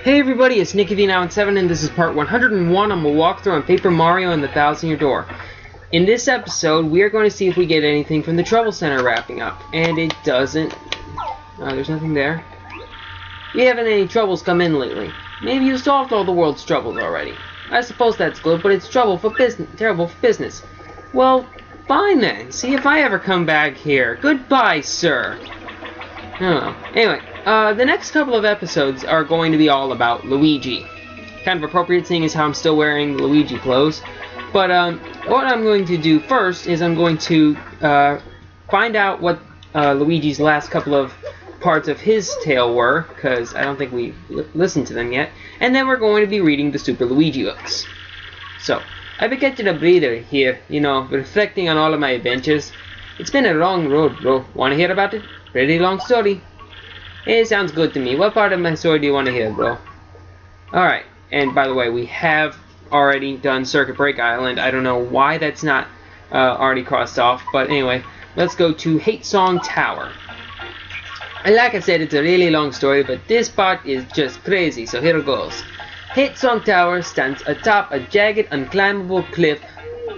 Hey everybody, it's NickyV917 and this is part 101 on my walkthrough on Paper Mario and the 1,000-Year Door. In this episode, we are going to see if we get anything from the Trouble Center wrapping up. And it doesn't. There's nothing there. We haven't any troubles come in lately. Maybe you solved all the world's troubles already. I suppose that's good, but it's terrible for business. Well, fine then. See if I ever come back here. Goodbye, sir. Oh, anyway, the next couple of episodes are going to be all about Luigi. Kind of appropriate seeing as how I'm still wearing Luigi clothes. But what I'm going to do first is I'm going to find out what Luigi's last couple of parts of his tale were, because I don't think we listened to them yet. And then we're going to be reading the Super Luigi books. So, I've been catching a breather here, you know, reflecting on all of my adventures. It's been a long road, bro. Want to hear about it? Pretty long story. It sounds good to me. What part of my story do you want to hear, bro? Alright, and by the way, we have already done Circuit Break Island. I don't know why that's not already crossed off, but anyway, let's go to Hate Song Tower. And like I said, it's a really long story, but this part is just crazy, so here it goes. Hate Song Tower stands atop a jagged, unclimbable cliff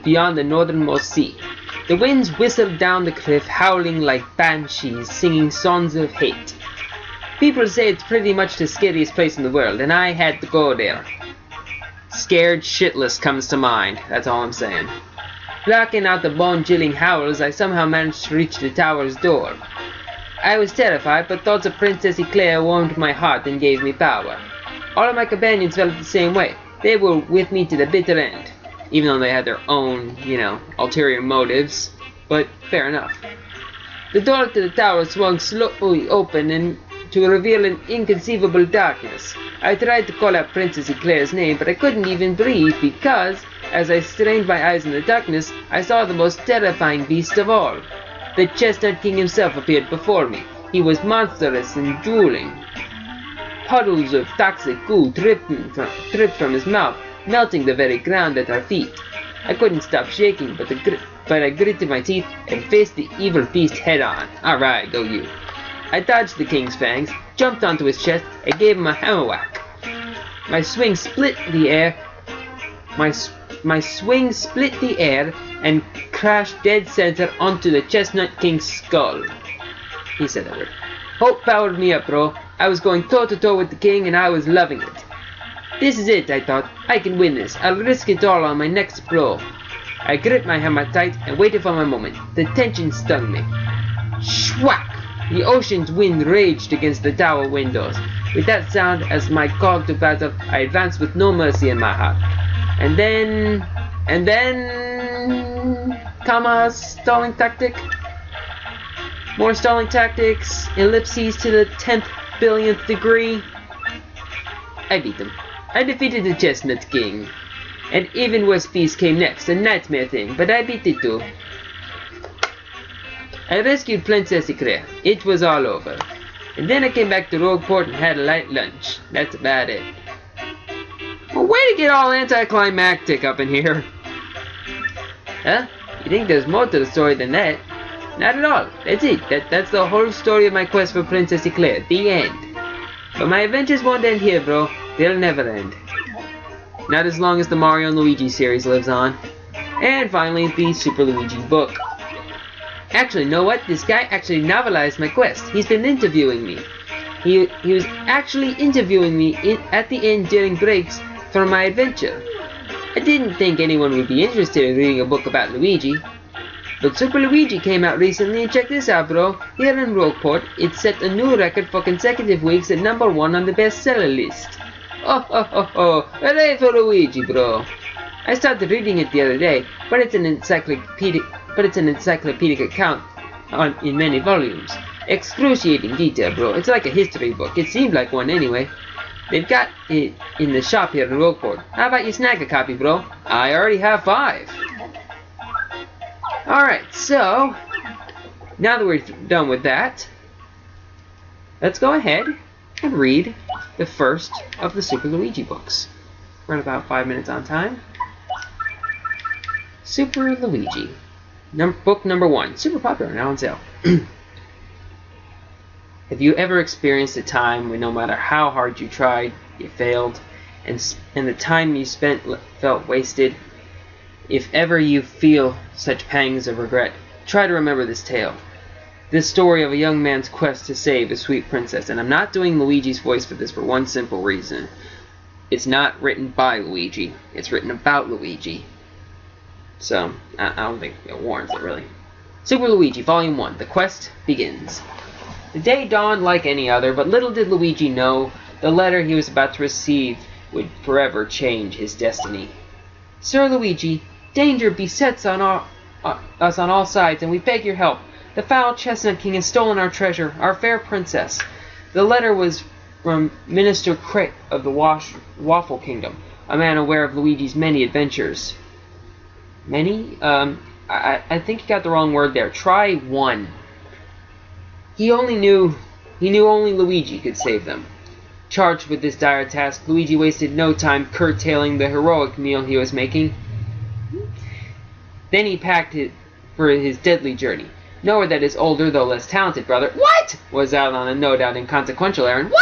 beyond the northernmost sea. The winds whistle down the cliff, howling like banshees, singing songs of hate. People say it's pretty much the scariest place in the world, and I had to go there. Scared shitless comes to mind, that's all I'm saying. Blocking out the bone-chilling howls, I somehow managed to reach the tower's door. I was terrified, but thoughts of Princess Eclair warmed my heart and gave me power. All of my companions felt the same way. They were with me to the bitter end. Even though they had their own, you know, ulterior motives. But fair enough. The door to the tower swung slowly open and to reveal an inconceivable darkness. I tried to call out Princess Eclair's name, but I couldn't even breathe because, as I strained my eyes in the darkness, I saw the most terrifying beast of all. The Chestnut King himself appeared before me. He was monstrous and drooling. Puddles of toxic goo dripped from his mouth, melting the very ground at our feet. I couldn't stop shaking, but I gritted my teeth and faced the evil beast head-on. Alright, go you. I dodged the king's fangs, jumped onto his chest, and gave him a hammer whack. My swing split the air and crashed dead center onto the Chestnut King's skull. He said that word. Hope powered me up, bro. I was going toe-to-toe with the king, and I was loving it. This is it, I thought. I can win this. I'll risk it all on my next blow. I gripped my hammer tight and waited for my moment. The tension stung me. Schwack! The ocean's wind raged against the tower windows. With that sound as my call to battle, I advanced with no mercy in my heart. And then... comma, stalling tactic. More stalling tactics. Ellipses to the 10th billionth degree. I beat them. I defeated the Chestnut King. An even worse beast came next, a nightmare thing, but I beat it too. I rescued Princess Eclair. It was all over. And then I came back to Rogueport and had a light lunch. That's about it. Well, way to get all anticlimactic up in here. Huh? You think there's more to the story than that? Not at all. That's it. That's the whole story of my quest for Princess Eclair. The end. But my adventures won't end here, bro. They'll never end. Not as long as the Mario and Luigi series lives on. And finally, the Super Luigi book. Actually, know what? This guy actually novelized my quest. He's been interviewing me. He was actually interviewing me at the end during breaks for my adventure. I didn't think anyone would be interested in reading a book about Luigi. But Super Luigi came out recently, and check this out, bro. Here in Rogueport, it set a new record for consecutive weeks at #1 on the bestseller list. Oh ho ho ho! Hooray for Luigi, bro! I started reading it the other day, but it's an encyclopedic account in many volumes. Excruciating detail, bro. It's like a history book. It seemed like one anyway. They've got it in the shop here in Rogueport. How about you snag a copy, bro? I already have 5. Alright, so now that we're done with that, let's go ahead and read the first of the Super Luigi books. We're at about 5 minutes on time. Super Luigi. Book number 1. Super popular, now on sale. Have you ever experienced a time when no matter how hard you tried, you failed, and the time you spent felt wasted? If ever you feel such pangs of regret, try to remember this tale. This story of a young man's quest to save a sweet princess. And I'm not doing Luigi's voice for this for one simple reason. It's not written by Luigi. It's written about Luigi. So, I don't think it warrants it, really. Super Luigi, Volume 1. The quest begins. The day dawned like any other, but little did Luigi know the letter he was about to receive would forever change his destiny. Sir Luigi, danger besets us on all sides, and we beg your help. The foul Chestnut King has stolen our treasure, our fair princess. The letter was from Minister Crepe of the Waffle Kingdom, a man aware of Luigi's many adventures. Many? I think you got the wrong word there. Try one. He knew only Luigi could save them. Charged with this dire task, Luigi wasted no time curtailing the heroic meal he was making. Then he packed it for his deadly journey. Nowhere that his older, though less talented brother, was out on a no doubt inconsequential errand.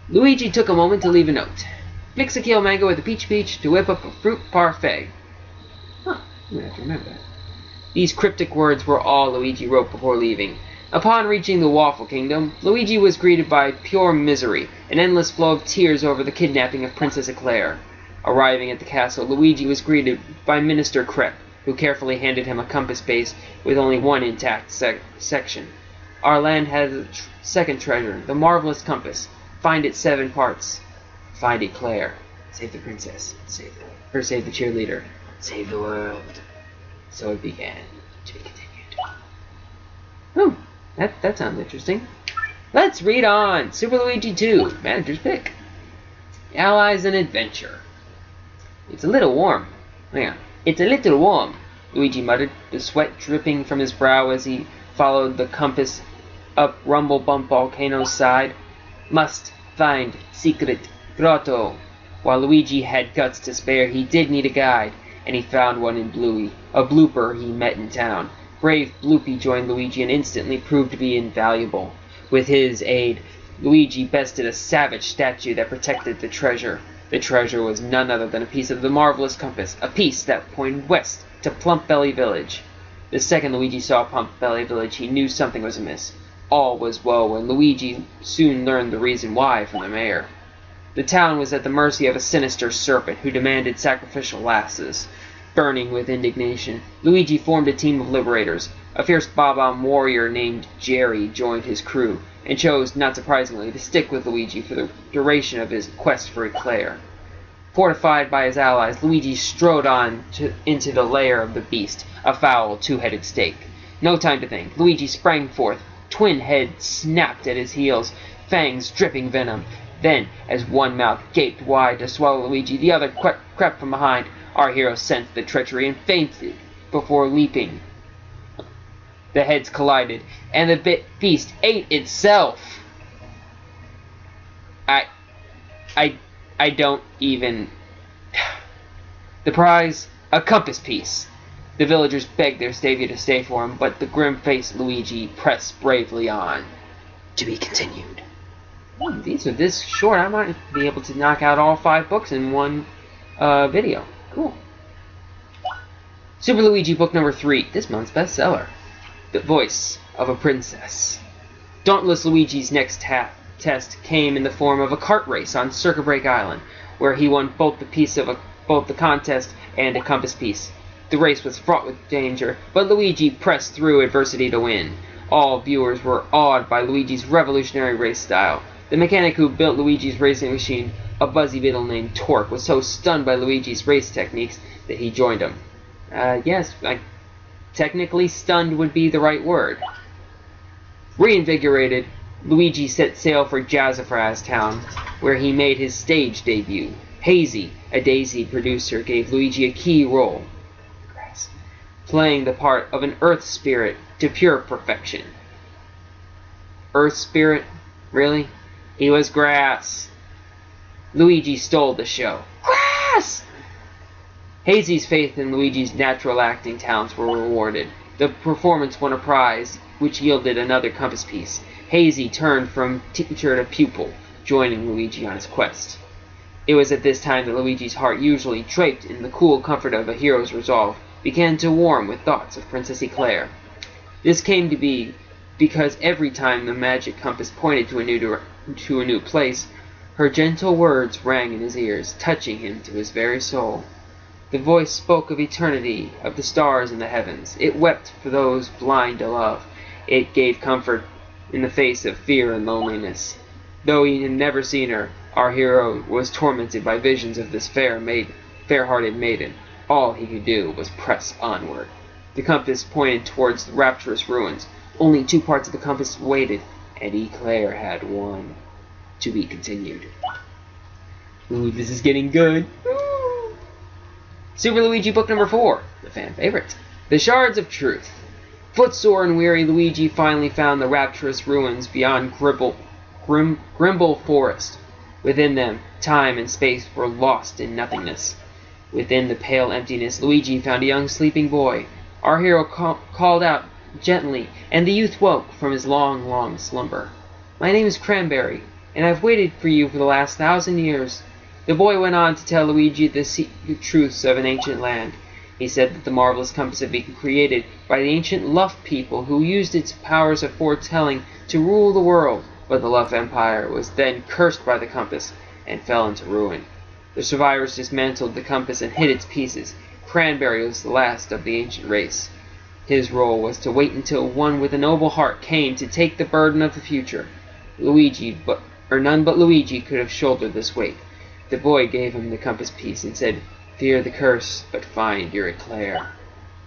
Luigi took a moment to leave a note. Mix a keel mango with a peach to whip up a fruit parfait. I'm gonna have to remember that. These cryptic words were all Luigi wrote before leaving. Upon reaching the Waffle Kingdom, Luigi was greeted by pure misery, an endless flow of tears over the kidnapping of Princess Eclair. Arriving at the castle, Luigi was greeted by Minister Crepe, who carefully handed him a compass base with only one intact section. Our land has a second treasure, the marvelous compass. Find its 7 parts. Find Eclair. Save the princess. Save the cheerleader. Save the world. So it began. To be continued. That sounds interesting. Let's read on. Super Luigi 2, Manager's Pick. Allies and Adventure. It's a little warm. Hang on. It's a little warm, Luigi muttered, the sweat dripping from his brow as he followed the compass up Rumble Bump Volcano's side. Must find secret grotto. While Luigi had guts to spare, he did need a guide, and he found one in Bluey, a blooper he met in town. Brave Bloopy joined Luigi and instantly proved to be invaluable. With his aid, Luigi bested a savage statue that protected the treasure. The treasure was none other than a piece of the marvelous compass, a piece that pointed west to Plump Belly Village. The second Luigi saw Plump Belly Village, he knew something was amiss. All was woe, and Luigi soon learned the reason why from the mayor. The town was at the mercy of a sinister serpent who demanded sacrificial lasses. Burning with indignation, Luigi formed a team of liberators. A fierce Bob-omb warrior named Jerry joined his crew, and chose, not surprisingly, to stick with Luigi for the duration of his quest for Eclair. Fortified by his allies, Luigi strode on into the lair of the beast, a foul, 2-headed snake. No time to think. Luigi sprang forth. Twin heads snapped at his heels, fangs dripping venom. Then, as one mouth gaped wide to swallow Luigi, the other crept from behind. Our hero sensed the treachery and fainted before leaping. The heads collided, and the beast ate itself. I don't even... The prize? A compass piece. The villagers begged their savior to stay for him, but the grim-faced Luigi pressed bravely on. To be continued. These are this short. I might be able to knock out all 5 books in one video. Cool. Super Luigi book number 3, this month's bestseller. The Voice of a Princess. Dauntless Luigi's next test came in the form of a kart race on Circuit Break Island, where he won both the contest and a compass piece. The race was fraught with danger, but Luigi pressed through adversity to win. All viewers were awed by Luigi's revolutionary race style. The mechanic who built Luigi's racing machine, a buzzy beetle named Torque, was so stunned by Luigi's race techniques that he joined him. Yes, technically stunned would be the right word. Reinvigorated, Luigi set sail for Jazzafraz Town, where he made his stage debut. Hazy, a Daisy producer, gave Luigi a key role, playing the part of an Earth Spirit to pure perfection. Earth Spirit? Really? He was grass. Luigi stole the show. Grass! Hazy's faith in Luigi's natural acting talents were rewarded. The performance won a prize, which yielded another compass piece. Hazy turned from teacher to pupil, joining Luigi on his quest. It was at this time that Luigi's heart, usually draped in the cool comfort of a hero's resolve, began to warm with thoughts of Princess Eclair. This came to be because every time the magic compass pointed to a new place, her gentle words rang in his ears, touching him to his very soul. The voice spoke of eternity, of the stars in the heavens. It wept for those blind to love. It gave comfort in the face of fear and loneliness. Though he had never seen her, our hero was tormented by visions of this fair-hearted maiden. All he could do was press onward. The compass pointed towards the rapturous ruins. Only 2 parts of the compass waited, and Eclair had one. To be continued. Ooh, this is getting good. Ooh. Super Luigi Book number 4, the fan favorite. The Shards of Truth. Footsore and weary, Luigi finally found the rapturous ruins beyond Grimble Forest. Within them, time and space were lost in nothingness. Within the pale emptiness, Luigi found a young sleeping boy. Our hero called out gently, and the youth woke from his long, long slumber. "My name is Cranberry, and I've waited for you for the last 1,000 years." The boy went on to tell Luigi the secret truths of an ancient land. He said that the marvelous compass had been created by the ancient Luff people who used its powers of foretelling to rule the world, but the Luff Empire was then cursed by the compass and fell into ruin. The survivors dismantled the compass and hid its pieces. Cranberry was the last of the ancient race. His role was to wait until one with a noble heart came to take the burden of the future. None but Luigi could have shouldered this weight. The boy gave him the compass piece and said, "Fear the curse, but find your Eclair."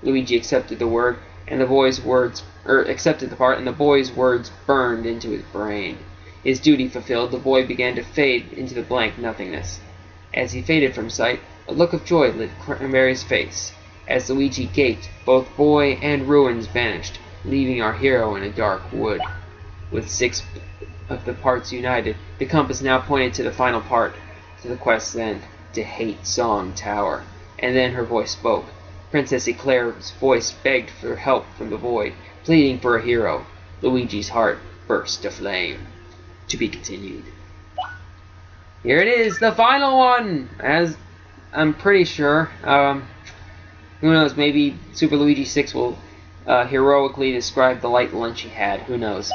Luigi accepted the word, and accepted the part, and the boy's words burned into his brain. His duty fulfilled, the boy began to fade into the blank nothingness. As he faded from sight, a look of joy lit Cranberry's face. As Luigi gaped, both boy and ruins vanished, leaving our hero in a dark wood. With 6 of the parts united, the compass now pointed to the final part, to the quest's end, to Hate Song Tower. And then her voice spoke. Princess Eclair's voice begged for help from the void, pleading for a hero. Luigi's heart burst aflame. To be continued. Here it is, the final one! As I'm pretty sure, who knows, maybe Super Luigi 6 will heroically describe the light lunch he had. Who knows?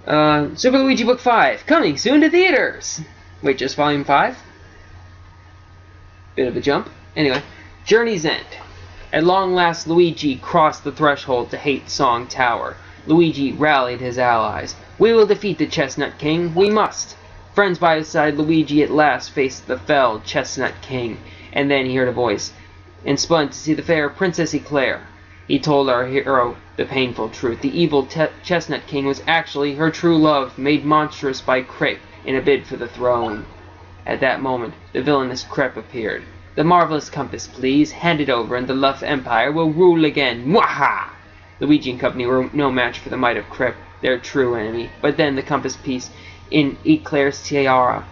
Super Luigi Book 5, coming soon to theaters! Wait, just Volume 5? Bit of a jump. Anyway, Journey's End. At long last, Luigi crossed the threshold to Hate Song Tower. Luigi rallied his allies. "We will defeat the Chestnut King. We must!" Friends by his side, Luigi at last faced the fell Chestnut King, and then he heard a voice, and spun to see the fair Princess Eclair. He told our hero the painful truth. The evil Chestnut King was actually her true love, made monstrous by Crepe in a bid for the throne. At that moment, the villainous Crepe appeared. "The marvelous compass, please. Hand it over, and the Luff Empire will rule again. Mwaha!" Luigi and company were no match for the might of Crepe, their true enemy. But then the compass piece in Eclair's tiara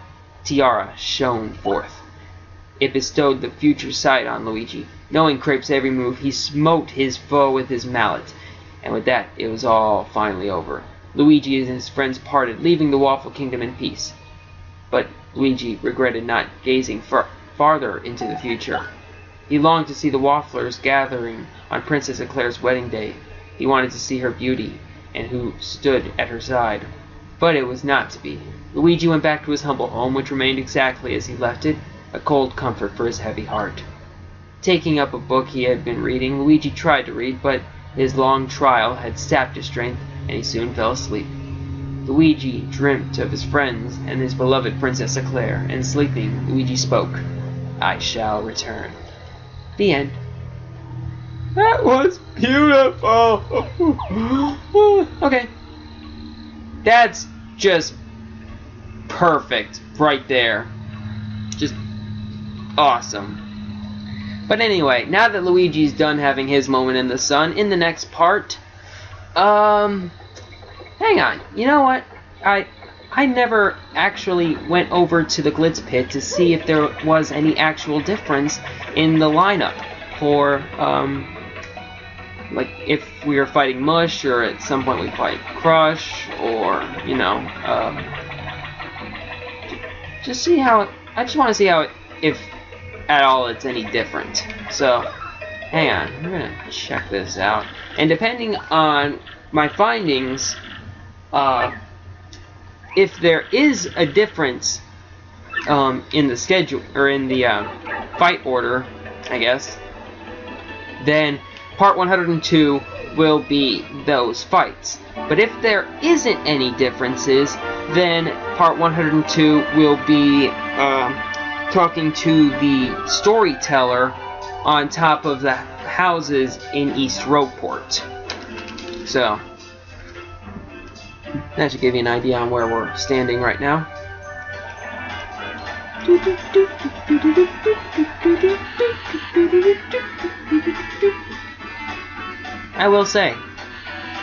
shone forth. It bestowed the future sight on Luigi. Knowing Crepe's every move, he smote his foe with his mallet. And with that, it was all finally over. Luigi and his friends parted, leaving the Waffle Kingdom in peace. But Luigi regretted not gazing farther into the future. He longed to see the Wafflers gathering on Princess Eclair's wedding day. He wanted to see her beauty, and who stood at her side. But it was not to be. Luigi went back to his humble home, which remained exactly as he left it, a cold comfort for his heavy heart. Taking up a book he had been reading, Luigi tried to read, but his long trial had sapped his strength, and he soon fell asleep. Luigi dreamt of his friends and his beloved Princess Eclair, and sleeping, Luigi spoke, "I shall return." The end. That was beautiful! Okay. That's just perfect right there. Just awesome. But anyway, now that Luigi's done having his moment in the sun, in the next part, hang on, you know what? I never actually went over to the Glitz Pit to see if there was any actual difference in the lineup for like if we are fighting Mush, or at some point we fight Crush, or you know, just see how it, I just want to see how it, if at all it's any different. So hang on, we're gonna check this out, and depending on my findings, if there is a difference in the schedule, or in the fight order, I guess, then part 102 will be those fights. But if there isn't any differences, then part 102 will be talking to the storyteller on top of the houses in East Rogueport. So that should give you an idea on where we're standing right now. I will say,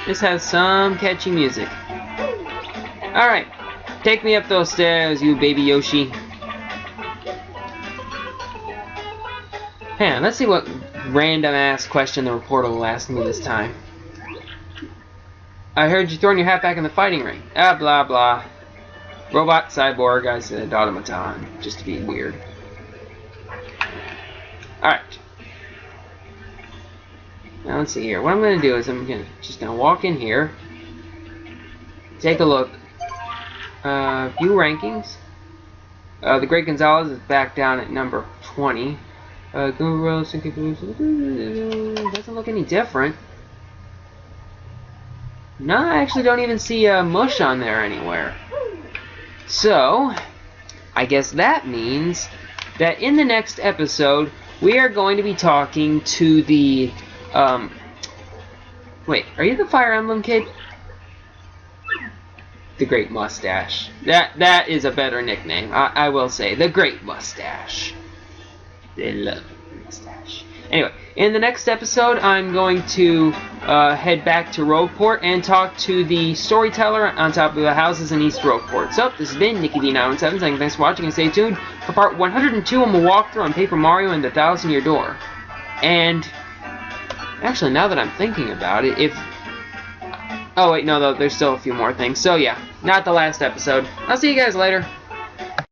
this has some catchy music. Alright, take me up those stairs, you baby Yoshi. Hang on, let's see what random ass question the reporter will ask me this time. I heard you throwing your hat back in the fighting ring. Ah, blah blah. Robot, cyborg, I said automaton, just to be weird. Alright. Now let's see here. What I'm going to do is I'm just going to walk in here, take a look. View rankings. The Great Gonzalez is back down at number 20. Guru doesn't look any different. No, I actually don't even see Mush on there anywhere. So, I guess that means that in the next episode, we are going to be talking to the, wait, are you the Fire Emblem kid? The Great Mustache. That is a better nickname, I will say. The Great Mustache. They love the mustache. Anyway, in the next episode, I'm going to head back to Rogueport and talk to the storyteller on top of the houses in East Rogueport. So, this has been Nicky D917 saying thanks for watching, and stay tuned for part 102 on the walkthrough on Paper Mario and the 1,000-Year Door. And, actually, now that I'm thinking about it, if... Oh, wait, no, though, there's still a few more things. So, yeah, not the last episode. I'll see you guys later.